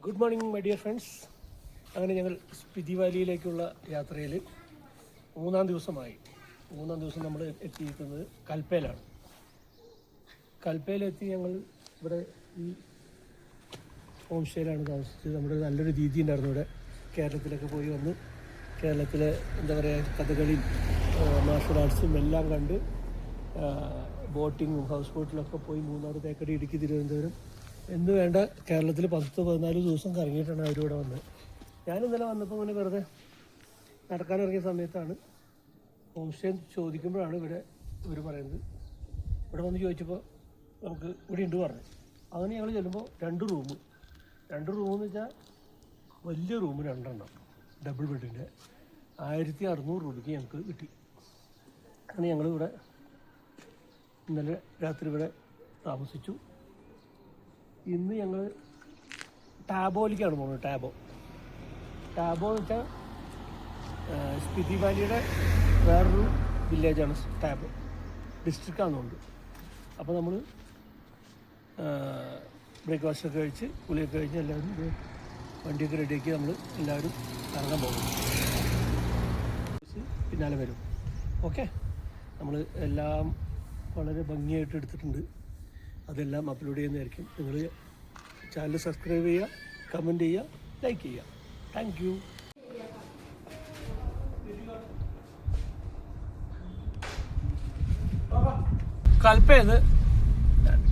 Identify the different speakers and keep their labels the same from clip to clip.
Speaker 1: Good morning my dear friends. അങ്ങനെ ഞങ്ങൾ സ്പിതി വാലിയിലേക്കുള്ള യാത്രയിൽ മൂന്നാം ദിവസം നമ്മൾ എത്തിയിരിക്കുന്നത് കൽപ്പയിലാണ്. കൽപ്പയിലെത്തി ഞങ്ങൾ ഇവിടെ ഈ ഹോം സ്റ്റേയിലാണ് താമസിച്ചത്. നമ്മുടെ നല്ലൊരു രീതി ഉണ്ടായിരുന്നു ഇവിടെ. കേരളത്തിലൊക്കെ പോയി വന്ന് കേരളത്തിലെ എന്താ പറയുക കഥകളിയും മാർഷൽ ആർട്സും എല്ലാം കണ്ട് ബോട്ടിങ്ങും ഹൗസ് ബോട്ടിലൊക്കെ പോയി മൂന്നാർ, തേക്കടി, ഇടുക്കി, തിരുവനന്തപുരം എന്ന് വേണ്ട കേരളത്തിൽ 10-14 ദിവസം കറങ്ങിയിട്ടാണ് അവരിവിടെ വന്നത്. ഞാൻ ഇന്നലെ വന്നപ്പോൾ ഇങ്ങനെ വെറുതെ നടക്കാനിറങ്ങിയ സമയത്താണ് ഹോം സ്റ്റേ ചോദിക്കുമ്പോഴാണ് ഇവർ പറയുന്നത്. ഇവിടെ വന്ന് ചോദിച്ചപ്പോൾ നമുക്ക് ഇവിടെ ഉണ്ട് പറഞ്ഞു. അങ്ങനെ ഞങ്ങൾ ചെല്ലുമ്പോൾ 2 റൂമെന്ന് വെച്ചാൽ വലിയ റൂം 2 ഡബിൾ ബെഡിൻ്റെ 1600 രൂപയ്ക്ക് ഞങ്ങൾക്ക് കിട്ടി. അങ്ങനെ ഞങ്ങളിവിടെ ഇന്നലെ രാത്രി ഇവിടെ താമസിച്ചു. ഇന്ന് ഞങ്ങൾ ടാബോയിലേക്കാണ് പോകുന്നത്. ടാബോ എന്ന് വെച്ചാൽ സ്പിതി വാലിയുടെ വേറൊരു വില്ലേജാണ്. ടാബോ ഡിസ്ട്രിക്റ്റാണെന്നുണ്ട്. അപ്പോൾ നമ്മൾ ബ്രേക്ക്ഫാസ്റ്റൊക്കെ കഴിച്ച് കുളിയൊക്കെ കഴിച്ച് എല്ലാവരും വണ്ടിയൊക്കെ റെഡിയാക്കി നമ്മൾ എല്ലാവരും ഇറങ്ങാൻ പോകും. പിന്നാലെ വരും. ഓക്കെ, നമ്മൾ എല്ലാം വളരെ ഭംഗിയായിട്ട് എടുത്തിട്ടുണ്ട്. അതെല്ലാം അപ്ലോഡ് ചെയ്യുന്നതായിരിക്കും. നിങ്ങൾ ചാനൽ സബ്സ്ക്രൈബ് ചെയ്യുക, കമൻറ്റ് ചെയ്യുക, ലൈക്ക് ചെയ്യുക. Thank you. കൽപ്പയെന്ന്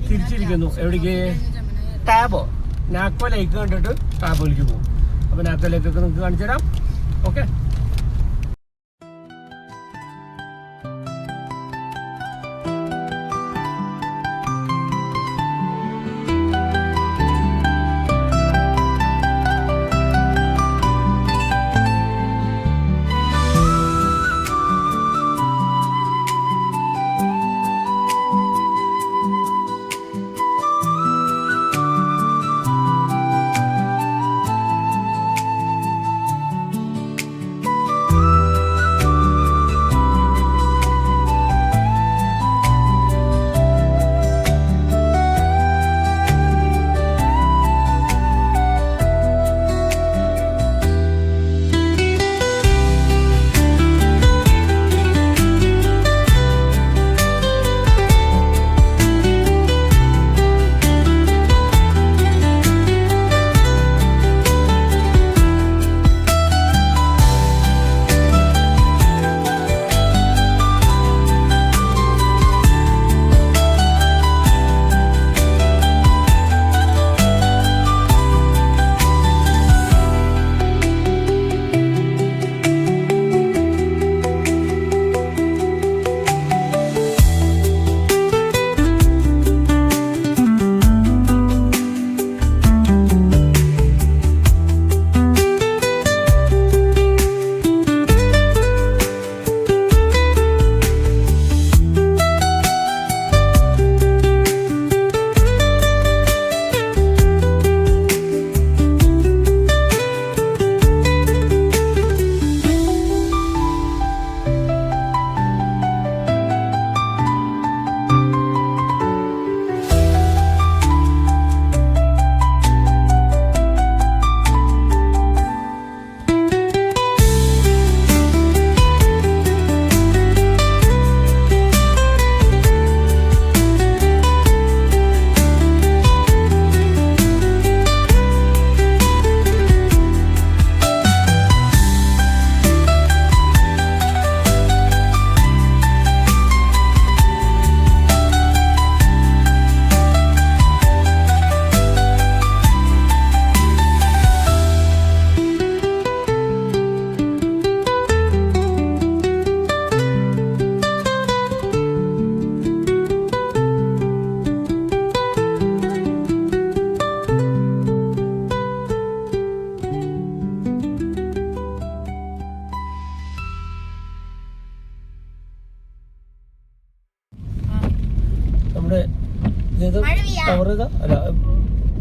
Speaker 1: തിരിച്ചിരിക്കുന്നു. എവിടേക്ക്? ടാബോ. നാക്കോ ലേക്ക് കണ്ടിട്ട് ടാബോയിലേക്ക് പോകും. അപ്പോൾ നാക്കോ ലേക്കൊക്കെ നിങ്ങൾക്ക് കാണിച്ചു തരാം. ഓക്കെ.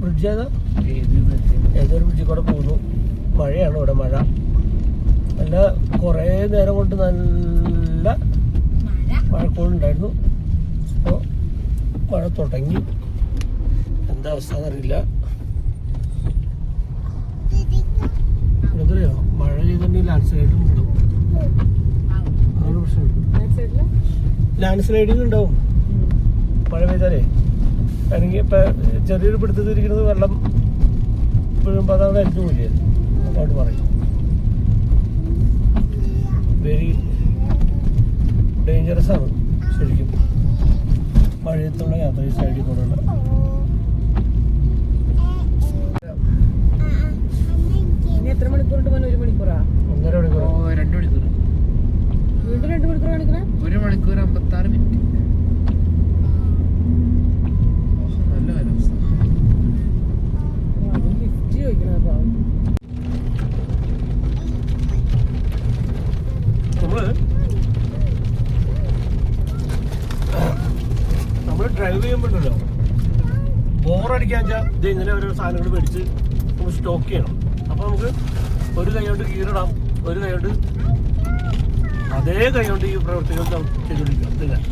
Speaker 1: ബ്രിഡ്ജ് ഏതൊരു ബ്രിഡ്ജിൽ കൂടെ പോകുന്നു. മഴയാണ് ഇവിടെ. മഴ നല്ല കുറേ നേരം കൊണ്ട് നല്ല മഴക്കോളുണ്ടായിരുന്നു. അപ്പോൾ മഴ തുടങ്ങി. എന്താ അവസ്ഥ എന്നറിയില്ല. ലാൻഡ് സ്ലൈഡിങ് ഉണ്ടാവും. അതാണ് പ്രശ്നം. ലാൻഡ് സ്ലൈഡിങ് ഉണ്ടാവും മഴ പെയ്താലേ. അല്ലെങ്കിൽ ഇപ്പം ചെറിയൊരു പിടുത്തത്തിരിക്കുന്നത് വെള്ളം വീഴുമ്പോൾ അതാണ് അരിഞ്ഞു പോയില്ലേ അങ്ങോട്ട് പറയും. വെരി ഡേഞ്ചറസ് ആണ് ശരിക്കും മഴയത്തുള്ള യാത്ര ഈ സൈഡിൽ കൂടെയുള്ള.
Speaker 2: എത്ര മണിക്കൂറുണ്ട്? 1 മണിക്കൂറാ?
Speaker 1: 1.5 മണിക്കൂർ.
Speaker 3: 2 മണിക്കൂർ.
Speaker 2: വീണ്ടും 2 മണിക്കൂർ കാണിക്കണേ?
Speaker 3: 1 മണിക്കൂർ 56 മിനിറ്റ്. നല്ല കാലാവസ്ഥ.
Speaker 2: ലിഫ്റ്റ് ചോദിക്കണ
Speaker 1: നമ്മള് ഡ്രൈവ് ചെയ്യുമ്പോഴല്ലോ ബോറടിക്കാൻ വെച്ചാൽ ഇത് ഇങ്ങനെ ഓരോ സാധനങ്ങൾ മേടിച്ച് നമുക്ക് സ്റ്റോക്ക് ചെയ്യണം. അപ്പൊ നമുക്ക് ഒരു കൈ കൊണ്ട് കീറിടാം, ഒരു കൈ കൊണ്ട് അതേ കൈ കൊണ്ട് ഈ പ്രവർത്തികൾ ചെയ്തുകൊണ്ടിരിക്കാം.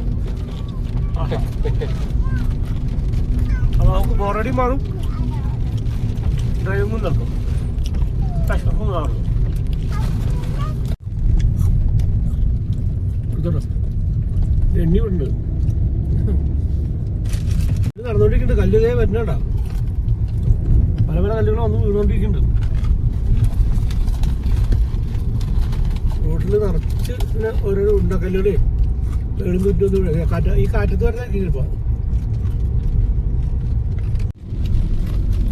Speaker 1: അപ്പൊ നമുക്ക് ബോറടി മാറും, ഡ്രൈവിങ്ങും നടക്കും, കഷ്ടപ്പും മാറും. എണ്ണി ഉണ്ട് നടന്നുകൊണ്ടിരിക്കുന്നുണ്ട്. കല്ല് വരുന്നേടാ, പല പല കല്ലുകളും വന്ന് വീണുകൊണ്ടിരിക്കുന്നുണ്ട്. റോഡിൽ നിറച്ച് ഇങ്ങനെ ഓരോ ഉണ്ടക്കല്ലുകളേ എഴുന്നൂറ്റൊന്നും കാറ്റ് ഈ കാറ്റത്ത് വരുന്ന ഇപ്പൊ.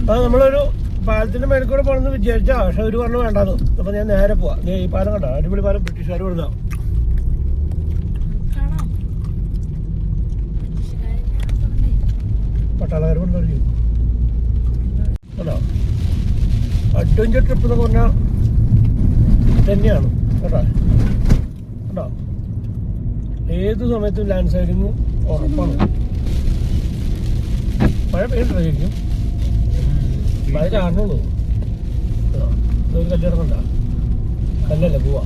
Speaker 1: അത് നമ്മളൊരു പാലത്തിന്റെ മേലെ കൂടെ പോകണമെന്ന് വിചാരിച്ചാ, പക്ഷെ ഒരു പറഞ്ഞു വേണ്ടാന്ന്. അപ്പൊ ഞാൻ നേരെ പോവാ. ഈ പാലം കണ്ട അടിപൊളി പാലം, ബ്രിട്ടീഷുകാർ വരുന്ന പട്ടാളക്കാർ കൊണ്ടുവരും. കേട്ടോ അഡ്വഞ്ചർ ട്രിപ്പ് എന്നൊക്കെ പറഞ്ഞാൽ തന്നെയാണ് കേട്ടോ. കേട്ടോ ഏത് സമയത്തും ലാൻഡ് സ്ലൈഡിങ് ഉറപ്പാണ്. മഴ പെയ്യുണ്ടായിരിക്കും, മഴ ചാടണുള്ളൂ. ഒരു കല്ലിറങ്ങണ്ട, കല്ലല്ല പോവാ.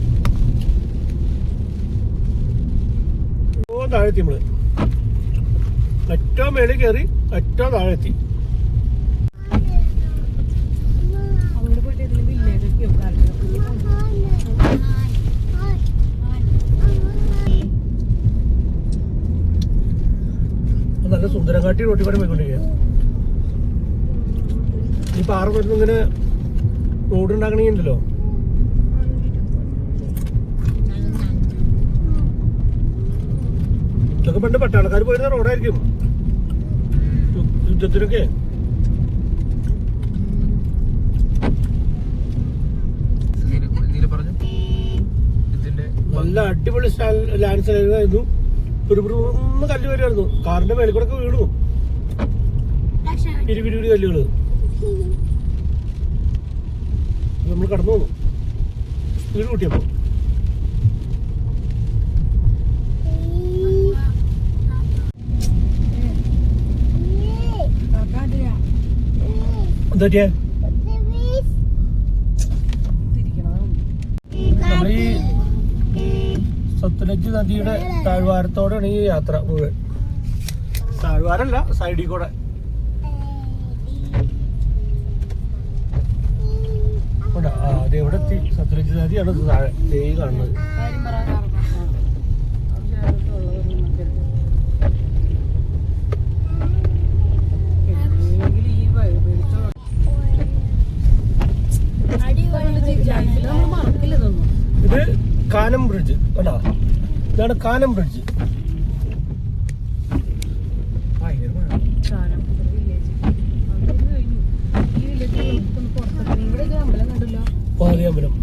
Speaker 1: താഴെത്തി നമ്മള് ഏറ്റവും മേളിൽ കയറി ഏറ്റവും താഴെത്തി. നല്ല സുന്ദരകാട്ടി റോട്ടിൽ കൂടെ പോയിക്കൊണ്ടിരിക്കുക. ഈ പാറ വരുന്ന ഇങ്ങനെ റോഡ് ഉണ്ടാക്കണമെങ്കിലോ ഇതൊക്കെ പണ്ട് പട്ടാളക്കാർ പോയിരുന്ന റോഡായിരിക്കും യുദ്ധത്തിനൊക്കെ. നല്ല അടിപൊളി ലാൻഡ് സ്ലൈഡിംഗ് ആയിരുന്നു. ഒന്ന് കല്ല് വരുമായിരുന്നു, കാറിന്റെ മേലെ കൂടെ ഒക്കെ വീണു ഇരുപിരി കല്ലുകള്. നമ്മൾ കടന്നു പോന്നു സ്പീഡ് കൂട്ടിയപ്പോ. എന്താ നമ്മളീ സത്ലജ് നദിയുടെ താഴ്വാരത്തോടെയാണ് ഈ യാത്ര മുഴുവൻ. താഴ്വാരല്ല, സൈഡിൽ കൂടെ. അതെ എവിടെ എത്തി? സത്ലജ് നദിയാണ് താഴെ കാണുന്നത്. ഇത് കാനം ബ്രിഡ്ജ് കേട്ടോ, ഇതാണ് കാനം ബ്രിഡ്ജ്. പാതിയമ്പലം.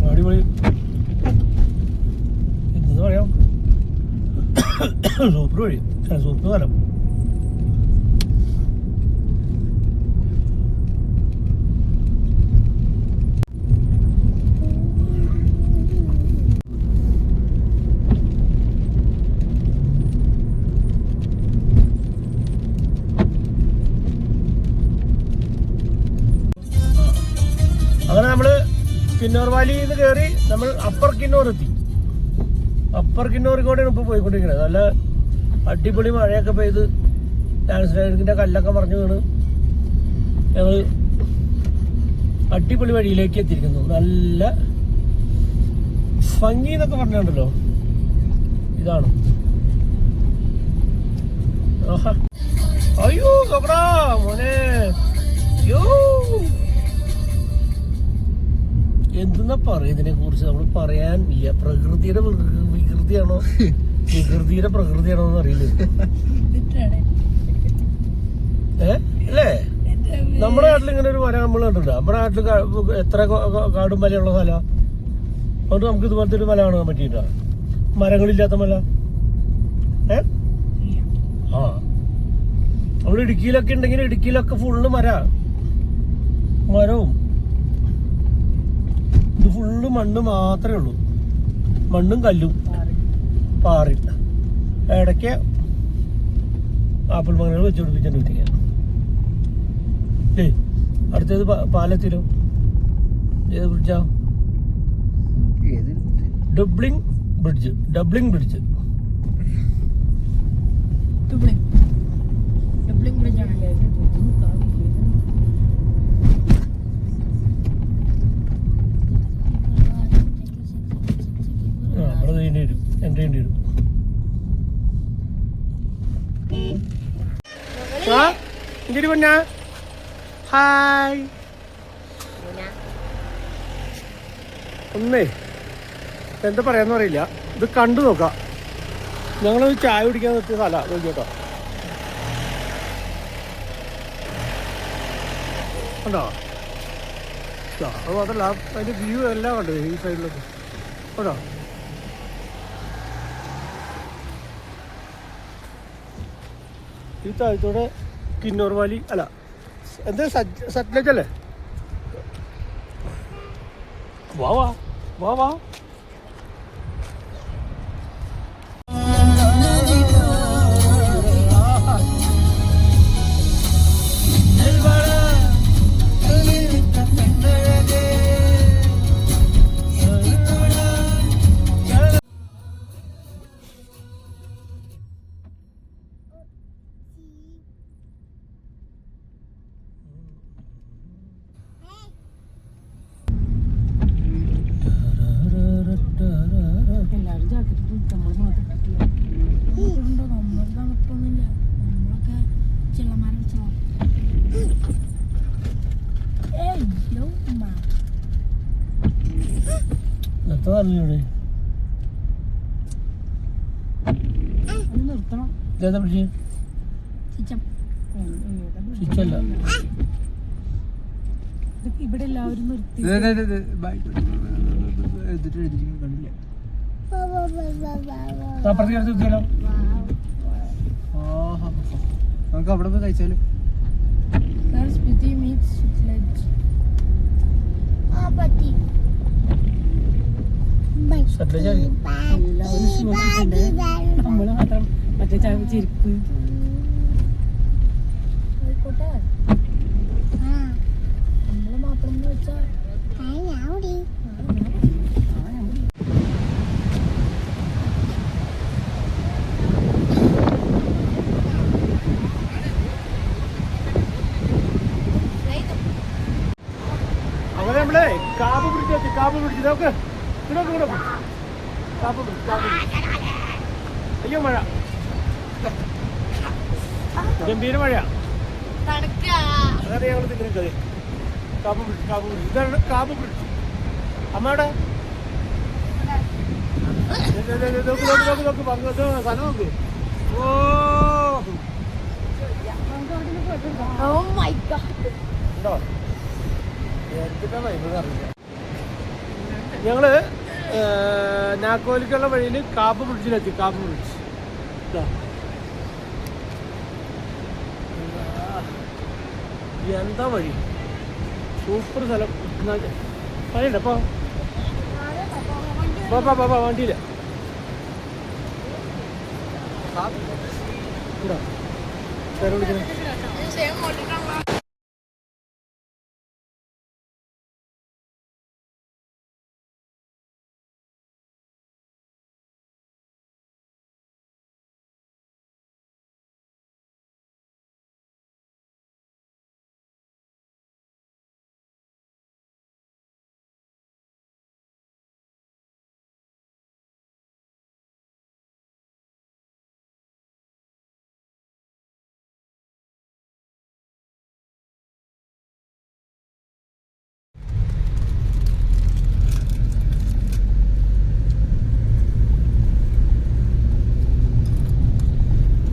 Speaker 1: അടിപൊളി. എന്താ പറയാ, സൂപ്പർ വഴി, സൂപ്പർ സ്ഥലം. അങ്ങനെ നമ്മള് കിന്നോർ വാലിയിൽ നിന്ന് കയറി നമ്മൾ അപ്പർ കിന്നോർ എത്തി. അപ്പർ കിന്നൂറിക്കോടെയാണ് ഇപ്പോൾ പോയിക്കൊണ്ടിരിക്കുന്നത്. നല്ല അടിപൊളി മഴയൊക്കെ പെയ്ത് ലാൻഡ് സ്ലൈഡിൻ്റെ കല്ലൊക്കെ മറിഞ്ഞു വീണ് ഞങ്ങൾ അടിപൊളി വഴിയിലേക്ക് എത്തിയിരിക്കുന്നു. നല്ല ഭംഗി എന്നൊക്കെ പറഞ്ഞിട്ടുണ്ടല്ലോ, ഇതാണ്. ആഹാ, അയ്യോ നോക്കടാ മോനെ, അയ്യോ എന്തെന്നാ പറയാ ഇതിനെ കുറിച്ച് നമ്മൾ പറയാനില്ല. പ്രകൃതിയുടെ വികൃതിയാണോ വികൃതിയുടെ പ്രകൃതിയാണോ എന്ന് അറിയില്ല. അല്ലേ? നമ്മുടെ നാട്ടിൽ ഇങ്ങനെ ഒരു മരം നമ്മൾ കണ്ടിട്ടുണ്ട്. നമ്മുടെ നാട്ടിൽ എത്ര കാടും മലയുള്ള സ്ഥലമാണ്. അതുകൊണ്ട് നമുക്ക് ഇതുപോലത്തെ ഒരു മല കാണാൻ പറ്റിയിട്ടാ, മരങ്ങളില്ലാത്ത മല. ആ, നമ്മൾ ഇടുക്കിയിലൊക്കെ ഉണ്ടെങ്കിൽ ഇടുക്കിയിലൊക്കെ ഫുള്ള് മരവും ഇത് ഫുള്ള് മണ്ണ് മാത്രമേ ഉള്ളൂ. മണ്ണും കല്ലും പാറി. ഇടയ്ക്ക് ആപ്പിൾ മരങ്ങൾ വെച്ച് പിടിപ്പിച്ചിട്ട് വിറ്റിക്കാൻ. അടുത്തത് പാലത്തിലോ ഏത് ബ്രിഡ്ജാ? ഡബ്ലിംഗ് ബ്രിഡ്ജ്. അവിടെ എൻട്രി ചെയ്യേണ്ടി വരും. ആ ഇഞ്ചി പൊന്നാ, ഹായ്. ഒന്നേ എന്താ പറയാന്ന് അറിയില്ല. ഇത് കണ്ടു നോക്കാം. ഞങ്ങളൊരു ചായ കുടിക്കാൻ നിർത്തിയ സ്ഥലമാണ്. നോക്കിയോട്ടോ, കണ്ടോ? അത് മാത്രമല്ല അതിൻ്റെ വ്യൂ എല്ലാം കണ്ടത് ഈ സൈഡിലൊക്കെ കേട്ടോ. ഈ താഴത്തോടെ കിന്നൂർ വാലി അല്ല എന്താ സത്ലജ് അല്ലേ? വാ വാ വാ വാ.
Speaker 2: എല്ലാവരും ജാക്കറ്റ് നമ്മൾ മാത്രം ഇട്ടിട്ടില്ല. നമ്മൾ തണുപ്പൊന്നുമില്ല. നമ്മളൊക്കെ ചിള്ളമാരെ നിർത്തണം. ഇവിടെ എല്ലാവരും നിർത്തി.
Speaker 3: നമുക്ക് അവിടെ പോയി കഴിച്ചാലോ?
Speaker 2: നമ്മള് മാത്രം മറ്റേ ചെരുപ്പ്. നമ്മള് മാത്രം വെച്ചാൽ
Speaker 1: അങ്ങനെ നമ്മളെ കാപ്പ് പിടിച്ച് നോക്ക്. അയ്യോ മഴ, ഗംഭീര മഴ. അങ്ങനെ ഞങ്ങൾ നിൽക്കുന്നത് കാപ്പ് പിടിച്ച്. ഇതാണ് കാപ്പ് പിടിച്ച്. അമ്മയുടെ നോക്ക് പങ്കത്ത് സ്ഥലം നോക്ക്. ഓ ഉണ്ടോ? എന്തിനാ വൈബ് അറിയില്ല. ഞങ്ങള് നാക്കോലിക്കുള്ള വഴിയിൽ കാപ്പ് ബ്രിഡ്ജിലെത്തി. കാപ്പ് ബ്രിഡ്ജ് എന്താ വഴി, സൂപ്പർ സ്ഥലം. വഴിയുണ്ടപ്പോ വണ്ടിയില്ല വിളിക്കുന്നത്.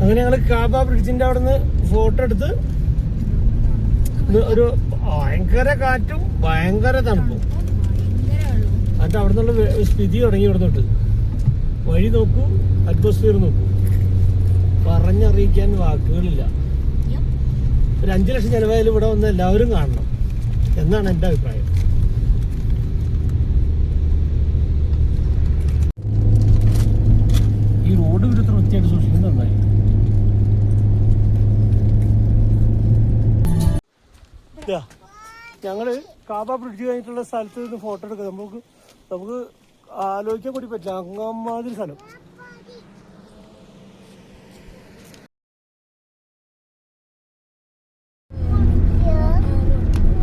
Speaker 1: അങ്ങനെ ഞങ്ങൾ കാബ ബ്രിഡ്ജിന്റെ അവിടെ നിന്ന് ഫോട്ടോ എടുത്ത് ഒരു ഭയങ്കര കാറ്റും ഭയങ്കര തണുപ്പും. എന്നിട്ട് അവിടെ നിന്നുള്ള സ്ഥിതി തുടങ്ങി ഇവിടെ തൊട്ട്. വഴി നോക്കൂ, അറ്റ്മോസ്ഫിയർ നോക്കൂ, പറഞ്ഞറിയിക്കാൻ വാക്കുകളില്ല. ഒരു 5 ലക്ഷം ചെലവായാലും ഇവിടെ വന്ന് എല്ലാവരും കാണണം എന്നാണ് എൻ്റെ അഭിപ്രായം. ഈ റോഡ് ഇവരത്ര വൃത്തിയായിട്ട് സൂക്ഷിക്കുന്നത് നന്നായി. ഞങ്ങള് കാബ ബ്രിഡ്ജ് കഴിഞ്ഞിട്ടുള്ള സ്ഥലത്ത് നിന്ന് ഫോട്ടോ എടുക്കുക. നമുക്ക് ആലോചിക്കാൻ കൂടി പറ്റില്ല, അങ്ങമാതിരി സ്ഥലം.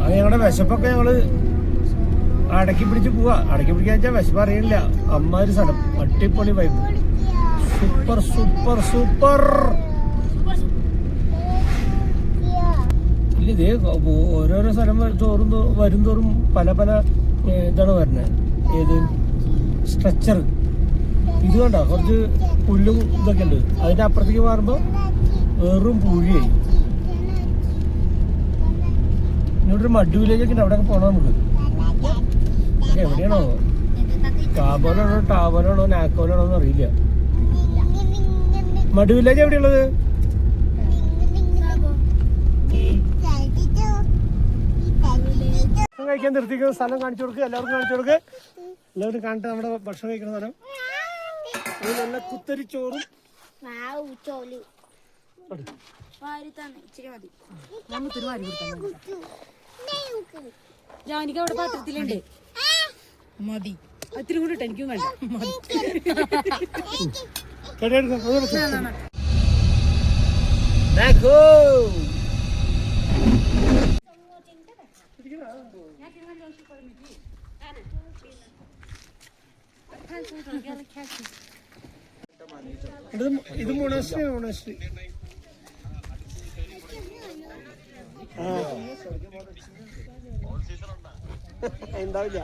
Speaker 1: അത് ഞങ്ങളുടെ വിശപ്പൊക്കെ ഞങ്ങള് അടക്കി പിടിച്ച് പോവാ. അടക്കി പിടിക്കാൻ വെച്ചാൽ വിശപ്പ് അറിയില്ല. അമ്മാതിരി സ്ഥലം, അടിപൊളി വൈബ്, സൂപ്പർ സൂപ്പർ സൂപ്പർ. ഇല്ല, ഇതേ ഓരോരോ സ്ഥലം വരും തോറും പല പല ഇതാണ് വരുന്നത്. ഏത് സ്ട്രക്ചർ ഇത് കണ്ടോ, കുറച്ച് പുല്ലും ഇതൊക്കെ ഉണ്ട്. അതിന്റെ അപ്പുറത്തേക്ക് മാറുമ്പോൾ വെറും പൂഴിയായി. ഇങ്ങോട്ടൊരു മഡ് വില്ലേജ് ഒക്കെ ഉണ്ട്, അവിടെയൊക്കെ പോകണം നമുക്ക്. എവിടെയാണോ, കാബോലാണോ ടാബോലാണോ നാക്കോലാണോ എന്ന് അറിയില്ല. മഡ് വില്ലേജ് എവിടെയുള്ളത്? കഴിക്കാൻ നിർത്തിക്കുന്ന സ്ഥലം കാണിച്ചു കൊടുക്കുക, എല്ലാവർക്കും കാണിച്ചു കൊടുക്കുക. എല്ലാവരും കാണട്ടെ നമ്മുടെ ഭക്ഷണം കഴിക്കുന്ന സ്ഥലം. നല്ല കുത്തരിച്ചോറും
Speaker 2: ജാനിക്ക് അവിടെ പാത്രത്തിലുണ്ട്. മതി, അത്തിരി കൂടി ഇട്ട് എനിക്കും വേണ്ട.
Speaker 1: ഇത് മൊണാസ്ട്രി. മൊണാസ്ട്രി ഉണ്ടാവില്ല.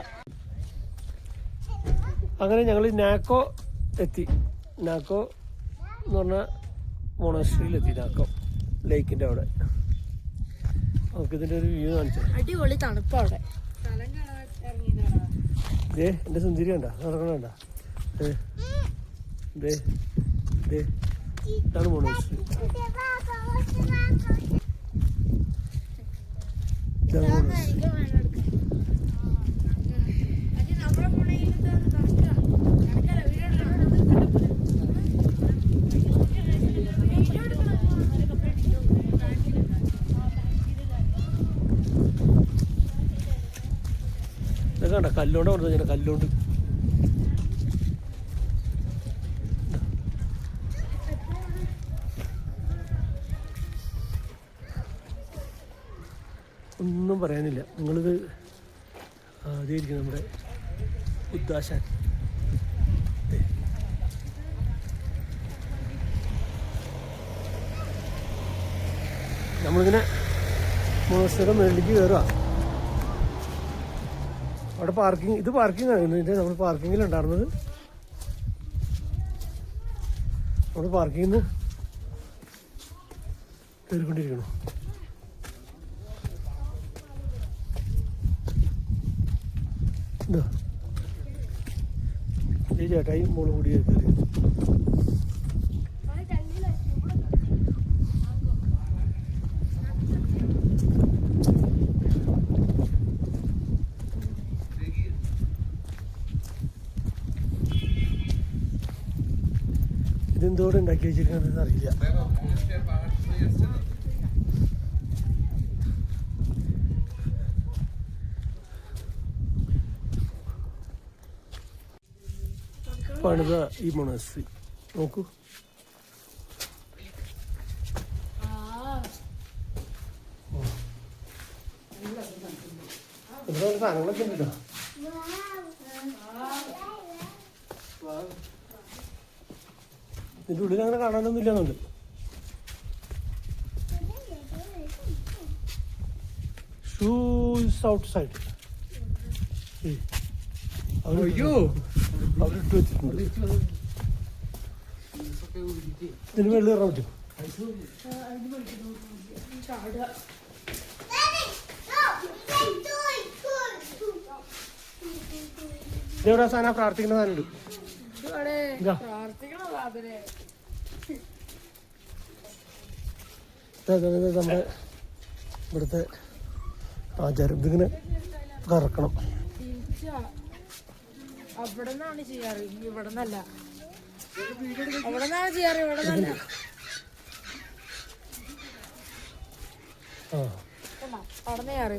Speaker 1: അങ്ങനെ ഞങ്ങൾ നാക്കോ എത്തി. നാക്കോ എന്ന് പറഞ്ഞ മൊണാസ്ട്രിയിലെത്തി. നാക്കോ ലേക്കിന്റെ അവിടെ. നമുക്ക് ഇതിന്റെ ഒരു വ്യൂ കാണിച്ചു.
Speaker 2: അടിപൊളി തണുപ്പ് അവിടെ.
Speaker 1: എന്റെ സുന്ദരി കണ്ട നടക്കണ ഇതാണ് മൊണാസ്ട്രി. ഇതൊക്കെ കണ്ട കല്ലോണ്ട് കൊടുത്ത കല്ലോണ്ട്. ഒന്നും പറയാനില്ല. നിങ്ങളിത് ആദ്യമായിരിക്കും നമ്മുടെ ഉദ്ദാശാൻ. നമ്മളിങ്ങനെ മോണാസ്ട്രിയുടെ മേളിലേക്ക് കയറുക. അവിടെ പാർക്കിംഗ്, ഇത് പാർക്കിംഗ് ആണ്. ഇതിൻ്റെ നമ്മൾ പാർക്കിങ്ങിലുണ്ടായിരുന്നത്. നമ്മൾ പാർക്കിങ്ങിൽ നിന്ന് കയറിക്കൊണ്ടിരിക്കണം. ഈ ചേട്ടായി മോള് കൂടി കയറി. ഇതെന്തോടെ ഉണ്ടാക്കി വെച്ചിരിക്കുന്നതെന്ന് അറിയില്ല. പണിത ഈ മൊണാസ്ട്രി നോക്കൂ. ഒരുപാട് സാധനങ്ങളൊക്കെ ഉണ്ടല്ലോ. ഇതിൻ്റെ ഉള്ളിൽ അങ്ങനെ കാണാനൊന്നും ഇല്ലെന്നുണ്ട്. ഷൂസ് ഔട്ട് സൈഡ് അവരിട്ട് വെച്ചിട്ടുണ്ട്. ഇതിന് വെള്ളം കയറാൻ പറ്റും. ഇതെവിടെ സാധനം പ്രാർത്ഥിക്കുന്ന സാധനം നമ്മുടെ ഇവിടുത്തെ ആചാരം. ഇതിങ്ങനെ കറക്കണം.
Speaker 2: അവിടെ നിന്നാണ് ചെയ്യാറ്, ഇവിടെ നിന്നല്ല. അവിടെ നിന്നാണ് ചെയ്യാറ്, ഇവിടെ നിന്നല്ല. അവിടെ ചെയ്യാറ്.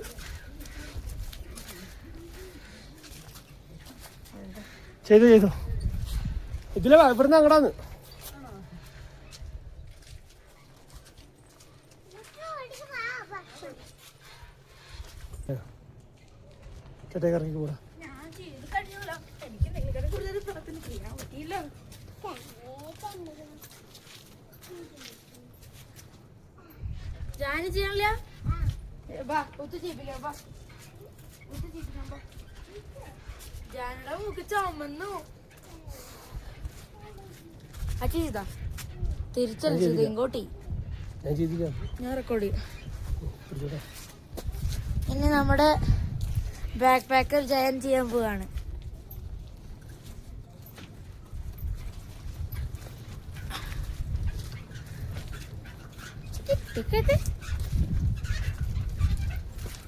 Speaker 1: ചെയ്തു ഇതിലെ ഇവിടുന്ന് അങ്ങടാന്ന്. ചേട്ടേക്ക് ഇറങ്ങി കൂടാ.
Speaker 2: ജാനി ചെയ്യാനില്ല. ജാനിയുടെ മൂക്ക് ചുമന്നു. ചെയ്താ തിരിച്ചല്ല ഇങ്ങോട്ടി. ഞാൻ റെക്കോർഡ് ചെയ്യാം. ഇനി നമ്മുടെ ബാക്ക് പാക്കർ ജയൻ ചെയ്യാൻ പോവാണ്.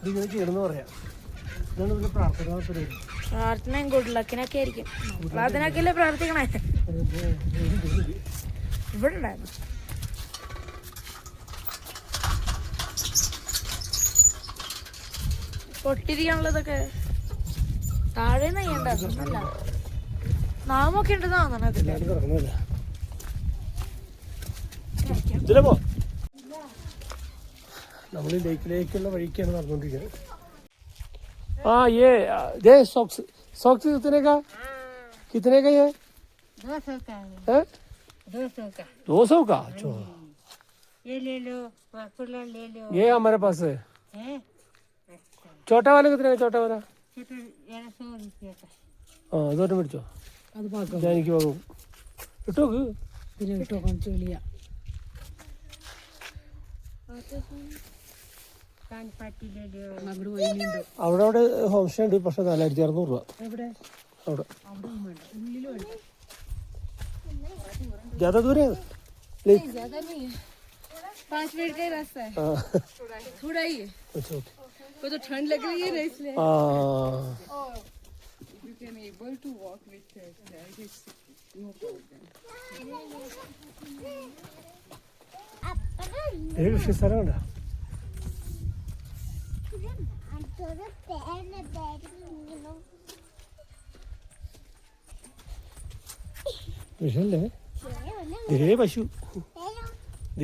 Speaker 1: ഇതിങ്ങനെ ചെയ്യണമെന്ന് പറയാം. ഇതാണ് ഇതിന്റെ പ്രാർത്ഥന പരിപാടി.
Speaker 2: പ്രാർത്ഥനയും ഗുഡ് ലക്കിനൊക്കെ ആയിരിക്കും. അതിനൊക്കെയല്ലേ പ്രാർത്ഥിക്കണേ. ഇവിടെ ഉണ്ടായിരുന്നു. പൊട്ടിരിക്കാനുള്ളതൊക്കെ താഴെ നെയ്യണ്ടല്ല, നാമൊക്കെ ഉണ്ടെന്ന് തോന്നണതില്ല.
Speaker 1: ഇതിലെ പോ. നമ്മൾ ലേക്കിലേക്കുള്ള വഴിക്കാണ് നടന്നുകൊണ്ടിരിക്കുന്നത്. ആ ये सॉक्स कितने का ये?
Speaker 2: 200 का
Speaker 1: है?
Speaker 2: 200 का
Speaker 1: 200 का? अच्छा,
Speaker 2: ये ले लो, वाकुला ले लो.
Speaker 1: ये हमारे पास है. छोटा वाला कितने का? छोटा वाला
Speaker 2: 100 रुपये का.
Speaker 1: हाँ അതോട്ട് മേടിച്ചോ.
Speaker 2: അത് പാകം
Speaker 1: എനിക്ക് വാങ്ങും. ഇട്ടോക്ക്.
Speaker 2: പിന്നെ ഇട്ടോ കാണിച്ചു കളിയാ.
Speaker 1: അവിടെ ഹോം സ്റ്റേ ഉണ്ട്. പക്ഷെ 4600 രൂപ.
Speaker 2: എവിടെ?
Speaker 1: അവിടെ
Speaker 2: ഉള്ളിലും
Speaker 1: ज्यादा दूर है?
Speaker 2: ज्यादा नहीं है, 5 मिनट का ही रास्ता है. थोड़ा ही है.
Speaker 1: अच्छा ओके.
Speaker 2: वो तो ठंड लग रही है ना इसलिए.
Speaker 4: You can able to walk with it, no problem.
Speaker 1: പക്ഷെ സ്ഥലമുണ്ടോ? വിഷല്ലേ? ദേ പശു.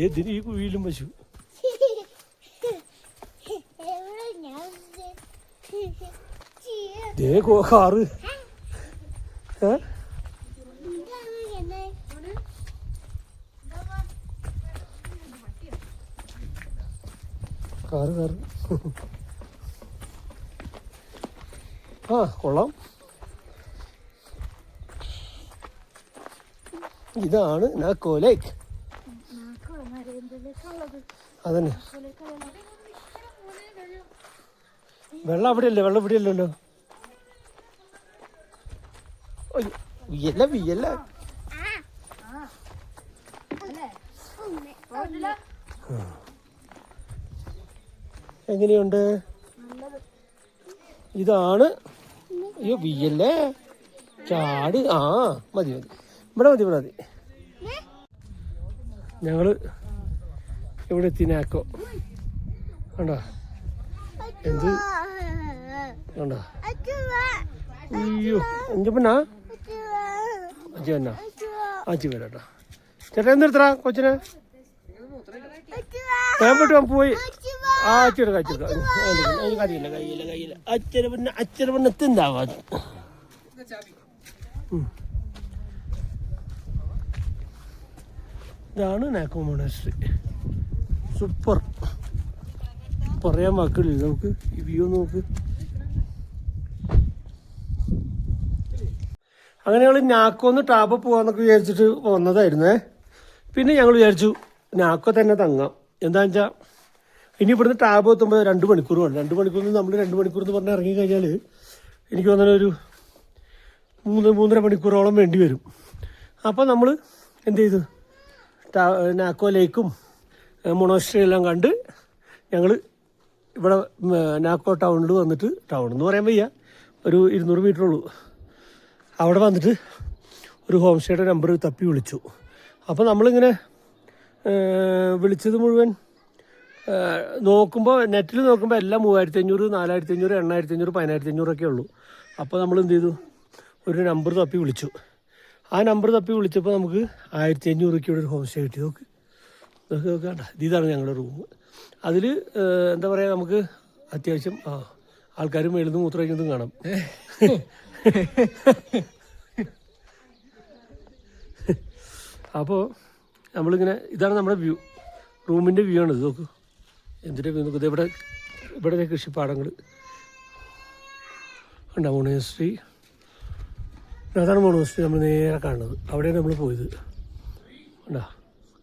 Speaker 1: ഇതിന് ഈ കുഴിയിലും പശു. ദേ കാറ്. കാറ് ആ കൊള്ളാം. ഇതാണ് നാക്കോ ലേക്ക്. അതന്നെ. വെള്ളം അവിടെയല്ലേ? വെള്ളം ഇവിടെയല്ലോ. വിയല്ല എങ്ങനെയുണ്ട്? ഇതാണ്. അയ്യോ വിയല്ലേ, ചാട്. ആ മതി ഇവിടെ മതി. ഞങ്ങള് ഇവിടെ എത്തി. നാക്കോ കണ്ടോ? എന്ത് കണ്ടോ? അയ്യോ അഞ്ചപ്പണ്ണാ അച്ഛനാ അച്ഛ വരാട്ടോ. ചേട്ടാ എന്തെടുത്തടാ കൊച്ചിനെ? ഞാൻ പോയിട്ട് പോയി. ആ അച്ഛനെ കയ്യില്ല. അച്ഛനെ പിന്നെ എത്തിണ്ടാവാ. ഇതാണ് നാക്കോ മൊണാസ്ട്രി. സൂപ്പർ, പറയാൻ വാക്കുകളില്ല. നമുക്ക് ഈ വ്യൂ നോക്ക്. അങ്ങനെ ഞങ്ങൾ നാക്കോന്ന് ടാപ്പ് പോവാന്നൊക്കെ വിചാരിച്ചിട്ട് വന്നതായിരുന്നേ. പിന്നെ ഞങ്ങൾ വിചാരിച്ചു നാക്കോ തന്നെ തങ്ങാം. എന്താണെന്ന് വെച്ചാൽ ഇനി ഇവിടുന്ന് ടാബ് എത്തുമ്പോൾ 2 മണിക്കൂർ വേണം. 2 മണിക്കൂറിൽ നമ്മൾ 2 മണിക്കൂർ എന്ന് പറഞ്ഞാൽ ഇറങ്ങി കഴിഞ്ഞാൽ എനിക്ക് തോന്നുന്ന ഒരു 3-3.5 മണിക്കൂറോളം വേണ്ടി വരും. അപ്പോൾ നമ്മൾ എന്ത് ചെയ്തു, നാക്കോ ലേക്കും മൊണോസ്ട്രി എല്ലാം കണ്ട് ഞങ്ങൾ ഇവിടെ നാക്കോ ടൗണിൽ വന്നിട്ട്, ടൗൺ എന്ന് പറയാൻ വയ്യ, ഒരു 200 മീറ്റർ ഉള്ളൂ, അവിടെ വന്നിട്ട് ഒരു ഹോം സ്റ്റേയുടെ നമ്പർ തപ്പി വിളിച്ചു. അപ്പോൾ നമ്മളിങ്ങനെ വിളിച്ചത് മുഴുവൻ നോക്കുമ്പോൾ, നെറ്റിൽ നോക്കുമ്പോൾ എല്ലാം 3500, 4500, 8500, 10500 ഒക്കെ ഉള്ളൂ. അപ്പോൾ നമ്മൾ എന്ത് ചെയ്തു, ഒരു നമ്പർ തപ്പി വിളിച്ചു. ആ നമ്പർ തപ്പി വിളിച്ചപ്പോൾ നമുക്ക് 1500 രൂപയ്ക്ക് ഒരു ഹോം സ്റ്റേ കിട്ടി. നോക്ക് വേണ്ട, ഇതാണ് ഞങ്ങളുടെ റൂം. അതിൽ എന്താ പറയുക, നമുക്ക് അത്യാവശ്യം ആൾക്കാർ മേളിൽ നിന്ന് മൂത്രമൊഴിക്കുന്നതും കാണാം. അപ്പോൾ നമ്മളിങ്ങനെ, ഇതാണ് നമ്മുടെ വ്യൂ, റൂമിൻ്റെ വ്യൂ ആണ് ഇത്. നോക്കൂ എന്തിൻ്റെ വ്യൂ നോക്കുക. ഇവിടെ കൃഷിപ്പാടങ്ങൾ ഉണ്ടാവും. മോണോസ്ട്രി, അതാണ് മോണോസ്ട്രി നമ്മൾ നേരെ കാണുന്നത്. അവിടെയാണ് നമ്മൾ പോയത്. ഉണ്ടാ,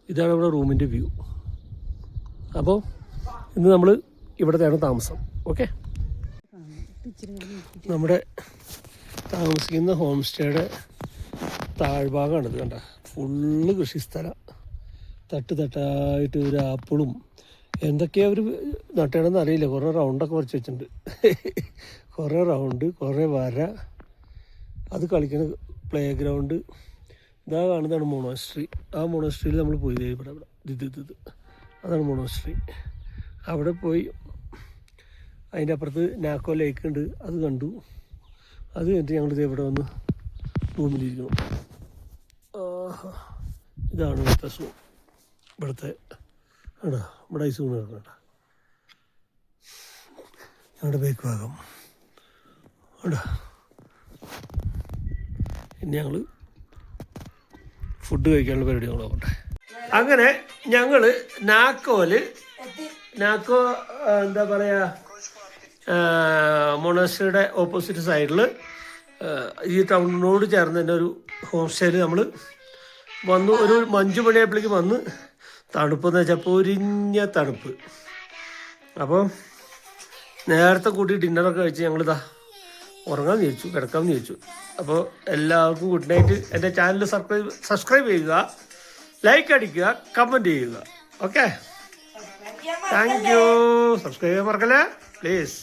Speaker 1: ഇതാണ് നമ്മുടെ റൂമിൻ്റെ വ്യൂ. അപ്പോൾ ഇന്ന് നമ്മൾ ഇവിടത്തെയാണ് താമസം. ഓക്കെ, നമ്മുടെ താമസിക്കുന്ന ഹോം സ്റ്റേയുടെ താഴ്ഭാഗമാണിത്. കണ്ട, ഫുള്ള് കൃഷിസ്ഥലം, തട്ടായിട്ട് ഒരു ആപ്പിളും എന്തൊക്കെയാണ് അവർ നട്ടണമെന്ന് അറിയില്ല. കുറേ റൗണ്ടൊക്കെ വരച്ച് വെച്ചിട്ടുണ്ട്. കുറേ റൗണ്ട്, കുറേ വര, അത് കളിക്കുന്ന പ്ലേ ഗ്രൗണ്ട്. ഇതാ കാണുന്നതാണ് മോണോസ്ട്രി. ആ മോണോസ്ട്രിയിൽ നമ്മൾ പോയി. ഇവിടെ ഇത് അതാണ് മോണോസ്ട്രി. അവിടെ പോയി അതിൻ്റെ അപ്പുറത്ത് നാക്കോ ലേക്ക് ഉണ്ട്, അത് കണ്ടു. അത് കഴിഞ്ഞിട്ട് ഞങ്ങളിത് ഇവിടെ വന്ന് റൂമിലിരിക്കണം. ഇതാണ് ഇവിടുത്തെ സൂ. ഇവിടുത്തെ ആണോ, ഇവിടെ ഐസ് ഊണ് കിടക്കണ്ട. ഞങ്ങളുടെ ബേക്ക് ഭാഗം ആണോ. ഇനി ഞങ്ങൾ ഫുഡ് കഴിക്കാനുള്ള പരിപാടി ഞങ്ങൾ നോക്കട്ടെ. അങ്ങനെ ഞങ്ങൾ നാക്കോ എന്താ പറയുക, മൊണോസ്ട്രിയുടെ ഓപ്പോസിറ്റ് സൈഡിൽ ഈ ടൗണിനോട് ചേർന്ന് തന്നെ ഒരു ഹോം സ്റ്റേയിൽ നമ്മൾ വന്നു. ഒരു 5 മണിയായപ്പോഴേക്ക് വന്ന്, തണുപ്പെന്ന് വെച്ചാൽ പൊരിഞ്ഞ തണുപ്പ്. അപ്പോൾ നേരത്തെ കൂട്ടി ഡിന്നറൊക്കെ കഴിച്ച് ഞങ്ങളിതാ ഉറങ്ങാൻ വിചാരിച്ചു, കിടക്കാമെന്ന് വിചാരിച്ചു. അപ്പോൾ എല്ലാവർക്കും ഗുഡ് നൈറ്റ്. എൻ്റെ ചാനൽ സബ്സ്ക്രൈബ് ചെയ്യുക, ലൈക്ക് അടിക്കുക, കമൻറ്റ് ചെയ്യുക. Okay, thank you. സബ്സ്ക്രൈബ് ചെയ്യാൻ മറക്കല്ലേ പ്ലീസ്.